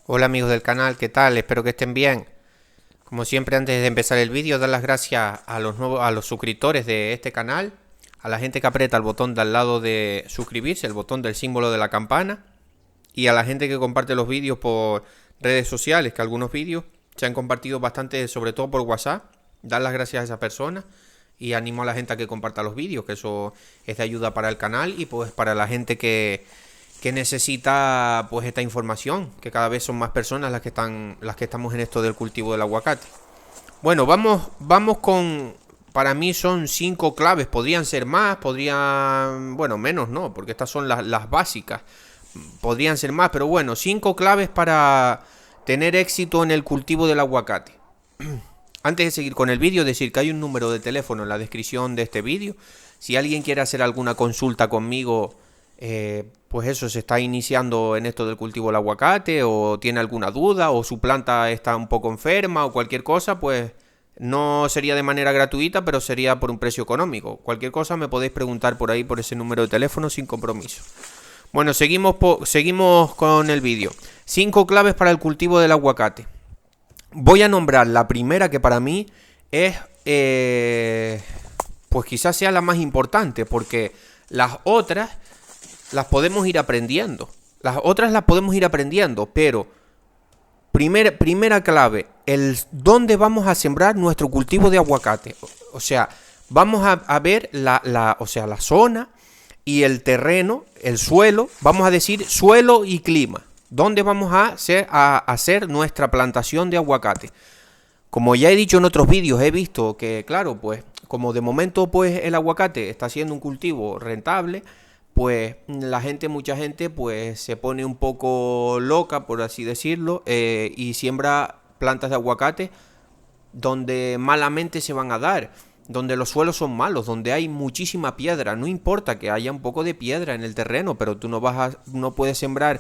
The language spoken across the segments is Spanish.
Hola amigos del canal, ¿qué tal? Espero que estén bien. Como siempre, antes de empezar el vídeo, dar las gracias a los suscriptores de este canal, a la gente que aprieta el botón de al lado de suscribirse, el botón del símbolo de la campana, y a la gente que comparte los vídeos por redes sociales, que algunos vídeos se han compartido bastante, sobre todo por WhatsApp. Dar las gracias a esas personas y animo a la gente a que comparta los vídeos, que eso es de ayuda para el canal y pues para la gente que necesita pues esta información, que cada vez son más personas las que estamos en esto del cultivo del aguacate. Bueno, vamos con, para mí son 5 claves, podrían ser más, bueno, menos no, porque estas son las básicas. Podrían ser más, pero bueno, 5 claves para tener éxito en el cultivo del aguacate. Antes de seguir con el vídeo, decir que hay un número de teléfono en la descripción de este vídeo. Si alguien quiere hacer alguna consulta conmigo, pues eso, se está iniciando en esto del cultivo del aguacate, o tiene alguna duda, o su planta está un poco enferma, o cualquier cosa, pues no sería de manera gratuita, pero sería por un precio económico. Cualquier cosa me podéis preguntar por ahí, por ese número de teléfono, sin compromiso. Bueno, seguimos con el vídeo. 5 claves para el cultivo del aguacate. Voy a nombrar la primera, que para mí es, pues quizás sea la más importante, porque las otras las podemos ir aprendiendo. Pero primera clave, el dónde vamos a sembrar nuestro cultivo de aguacate. O sea, vamos a ver la zona y el terreno, el suelo, vamos a decir suelo y clima. ¿Dónde vamos a hacer nuestra plantación de aguacate? Como ya he dicho en otros vídeos, he visto que, claro, pues como de momento pues el aguacate está siendo un cultivo rentable, pues mucha gente pues se pone un poco loca, por así decirlo, y siembra plantas de aguacate donde malamente se van a dar, donde los suelos son malos, donde hay muchísima piedra. No importa que haya un poco de piedra en el terreno, pero tú no puedes sembrar.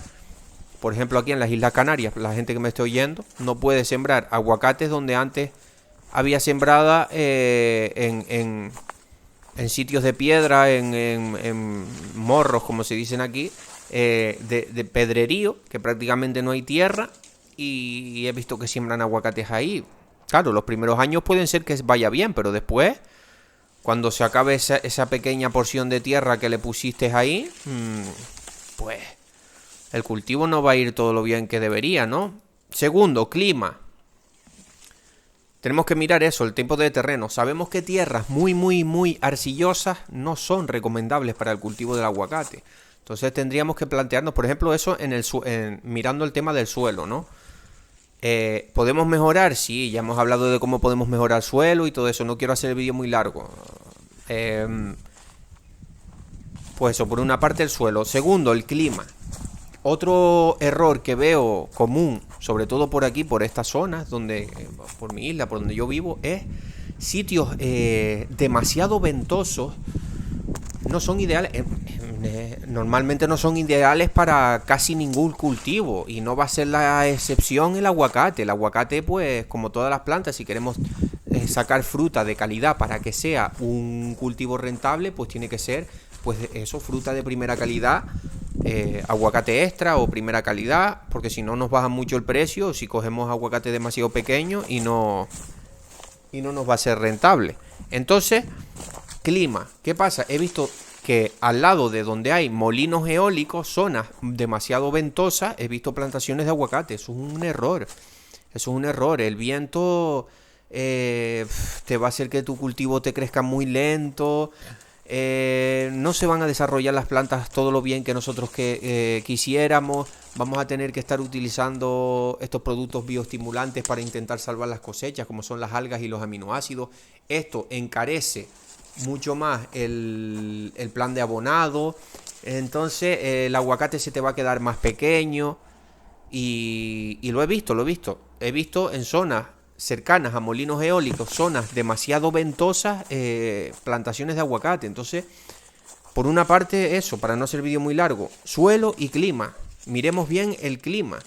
Por ejemplo, aquí en las Islas Canarias, la gente que me esté oyendo, no puede sembrar aguacates donde antes había sembrada en sitios de piedra, en morros, como se dicen aquí, de pedrerío, que prácticamente no hay tierra, y he visto que siembran aguacates ahí. Claro, los primeros años pueden ser que vaya bien, pero después, cuando se acabe esa pequeña porción de tierra que le pusiste ahí, pues el cultivo no va a ir todo lo bien que debería, ¿no? Segundo, clima. Tenemos que mirar eso, el tipo de terreno. Sabemos que tierras muy arcillosas no son recomendables para el cultivo del aguacate. Entonces tendríamos que plantearnos, por ejemplo, eso mirando el tema del suelo, ¿no? ¿Podemos mejorar? Sí, ya hemos hablado de cómo podemos mejorar el suelo y todo eso. No quiero hacer el vídeo muy largo. Pues eso, por una parte el suelo. Segundo, el clima. Otro error que veo común, sobre todo por aquí, por estas zonas, por mi isla, por donde yo vivo, es sitios demasiado ventosos. No son ideales, normalmente no son ideales para casi ningún cultivo, y no va a ser la excepción el aguacate. El aguacate, pues, como todas las plantas, si queremos sacar fruta de calidad para que sea un cultivo rentable, pues tiene que ser, pues eso, fruta de primera calidad. Aguacate extra o primera calidad, porque si no nos baja mucho el precio si cogemos aguacate demasiado pequeño y no nos va a ser rentable. Entonces, clima, ¿qué pasa? He visto que al lado de donde hay molinos eólicos, zonas demasiado ventosas, he visto plantaciones de aguacate. Eso es un error. El viento te va a hacer que tu cultivo te crezca muy lento. No se van a desarrollar las plantas todo lo bien que nosotros quisiéramos. Vamos a tener que estar utilizando estos productos bioestimulantes para intentar salvar las cosechas, como son las algas y los aminoácidos. Esto encarece mucho más el plan de abonado. Entonces el aguacate se te va a quedar más pequeño. Y lo he visto. He visto en zonas cercanas a molinos eólicos, zonas demasiado ventosas, plantaciones de aguacate. Entonces, por una parte eso, para no hacer vídeo muy largo, suelo y clima. Miremos bien el clima.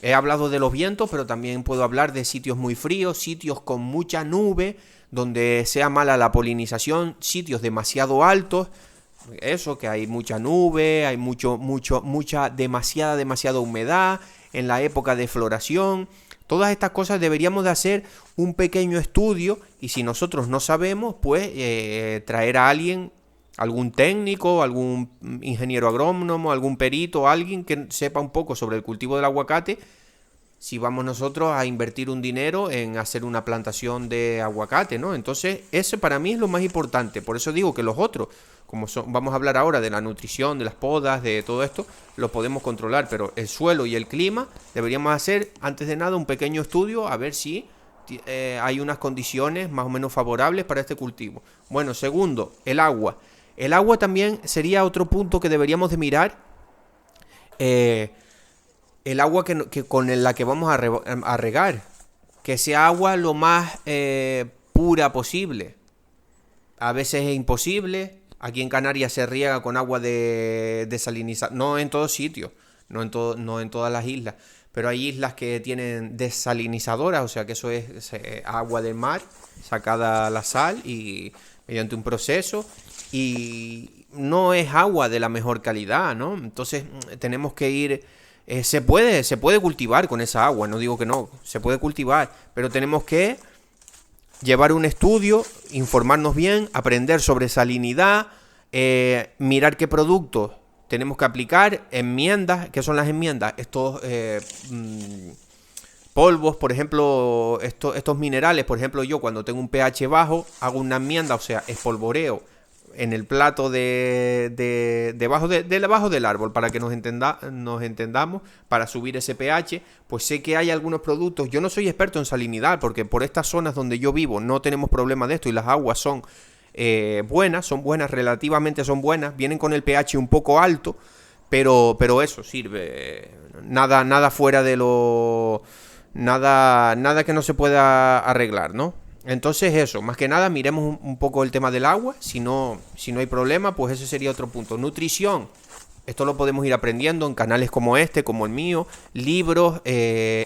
He hablado de los vientos, pero también puedo hablar de sitios muy fríos, sitios con mucha nube, donde sea mala la polinización, sitios demasiado altos, eso, que hay mucha nube, hay demasiada humedad. en la época de floración. Todas estas cosas deberíamos de hacer un pequeño estudio, y si nosotros no sabemos, pues traer a alguien, algún técnico, algún ingeniero agrónomo, algún perito, alguien que sepa un poco sobre el cultivo del aguacate, si vamos nosotros a invertir un dinero en hacer una plantación de aguacate, ¿no? Entonces, eso para mí es lo más importante. Por eso digo que los otros, como vamos a hablar ahora de la nutrición, de las podas, de todo esto, lo podemos controlar, pero el suelo y el clima deberíamos hacer, antes de nada, un pequeño estudio a ver si hay unas condiciones más o menos favorables para este cultivo. Bueno, segundo, el agua. El agua también sería otro punto que deberíamos de mirar. El agua con la que vamos a regar, que sea agua lo más pura posible. A veces es imposible. Aquí en Canarias se riega con agua desalinizada, no en todos sitios, no en todas las islas, pero hay islas que tienen desalinizadoras, o sea que eso es agua del mar, sacada la sal y mediante un proceso, y no es agua de la mejor calidad, ¿no? Entonces tenemos que ir... se puede cultivar con esa agua, no digo que no, se puede cultivar, pero tenemos que llevar un estudio, informarnos bien, aprender sobre salinidad, mirar qué productos tenemos que aplicar, enmiendas. ¿Qué son las enmiendas? Estos polvos, por ejemplo, estos minerales, por ejemplo, yo cuando tengo un pH bajo, hago una enmienda, o sea, espolvoreo en el plato debajo del árbol, para que nos entendamos, para subir ese pH. Pues sé que hay algunos productos, yo no soy experto en salinidad, porque por estas zonas donde yo vivo no tenemos problema de esto, y las aguas son buenas, relativamente son buenas, vienen con el pH un poco alto, pero eso sirve, nada fuera de lo... Nada que no se pueda arreglar, ¿no? Entonces eso, más que nada miremos un poco el tema del agua. Si no hay problema, pues ese sería otro punto. Nutrición, esto lo podemos ir aprendiendo en canales como este, como el mío, libros,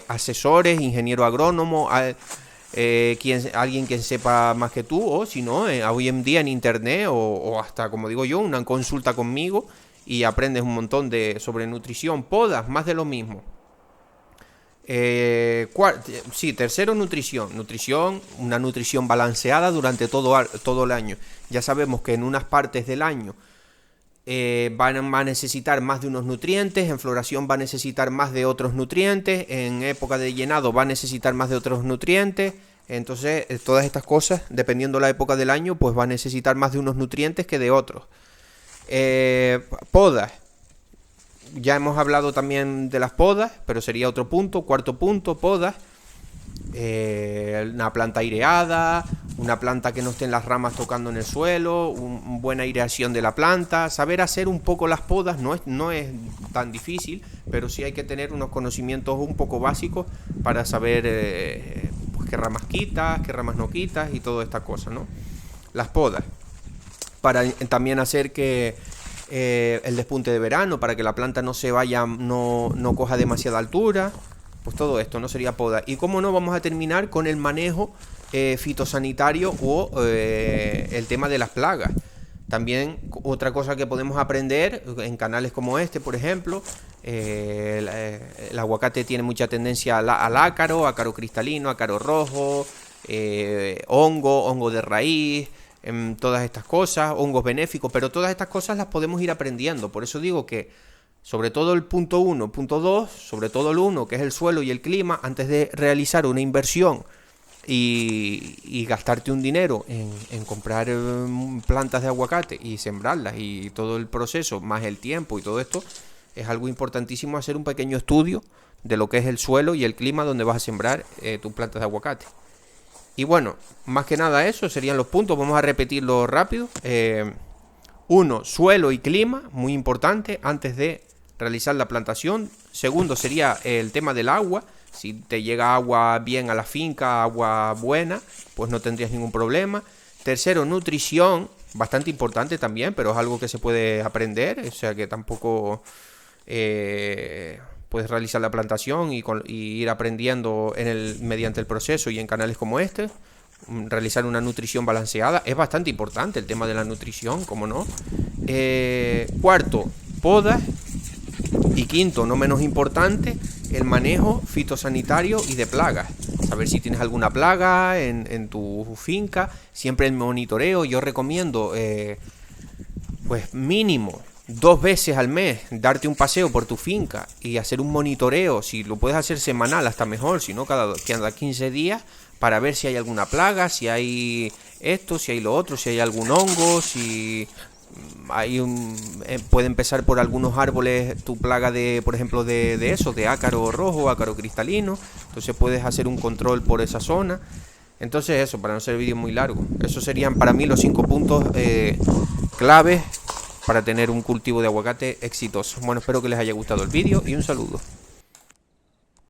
asesores, ingeniero agrónomo, alguien que sepa más que tú, o si no, hoy en día en internet, o hasta, como digo yo, una consulta conmigo, y aprendes un montón sobre nutrición. Podas, más de lo mismo. Tercero, nutrición, una nutrición balanceada durante todo el año. Ya sabemos que en unas partes del año va a necesitar más de unos nutrientes, en floración va a necesitar más de otros nutrientes, en época de llenado va a necesitar más de otros nutrientes. Entonces todas estas cosas, dependiendo la época del año, pues va a necesitar más de unos nutrientes que de otros. Podas. Ya hemos hablado también de las podas, pero sería otro punto. Cuarto punto, podas. Una planta aireada, una planta que no estén las ramas tocando en el suelo, buena aireación de la planta. Saber hacer un poco las podas no es tan difícil, pero sí hay que tener unos conocimientos un poco básicos para saber pues qué ramas quitas, qué ramas no quitas y todas estas cosas, ¿no? Las podas. Para también hacer que el despunte de verano, para que la planta no se vaya, no coja demasiada altura, pues todo esto no sería poda. Y como no, vamos a terminar con el manejo fitosanitario o el tema de las plagas. También otra cosa que podemos aprender en canales como este, por ejemplo, el aguacate tiene mucha tendencia al ácaro cristalino, ácaro rojo, hongo de raíz, todas estas cosas, hongos benéficos, pero todas estas cosas las podemos ir aprendiendo. Por eso digo que sobre todo el punto 1, punto 2, sobre todo el 1, que es el suelo y el clima, antes de realizar una inversión y gastarte un dinero en comprar plantas de aguacate y sembrarlas y todo el proceso, más el tiempo y todo esto, es algo importantísimo hacer un pequeño estudio de lo que es el suelo y el clima donde vas a sembrar tus plantas de aguacate. Y bueno, más que nada eso serían los puntos. Vamos a repetirlo rápido. 1, suelo y clima, muy importante antes de realizar la plantación. Segundo sería el tema del agua. Si te llega agua bien a la finca, agua buena, pues no tendrías ningún problema. Tercero, nutrición, bastante importante también, pero es algo que se puede aprender, o sea que tampoco puedes realizar la plantación y ir aprendiendo mediante el proceso y en canales como este. Realizar una nutrición balanceada es bastante importante, el tema de la nutrición, como no. Cuarto, podas. Y quinto, no menos importante, el manejo fitosanitario y de plagas. Saber si tienes alguna plaga en tu finca. Siempre el monitoreo. Yo recomiendo, pues mínimo 2 veces al mes, darte un paseo por tu finca y hacer un monitoreo. Si lo puedes hacer semanal, hasta mejor. Si no, cada 15 días, para ver si hay alguna plaga, si hay esto, si hay lo otro, si hay algún hongo, si hay puede empezar por algunos árboles tu plaga de, por ejemplo, de eso, de ácaro rojo, ácaro cristalino. Entonces puedes hacer un control por esa zona. Entonces eso, para no ser vídeo muy largo, esos serían para mí los 5 puntos claves para tener un cultivo de aguacate exitoso. Bueno, espero que les haya gustado el vídeo y un saludo.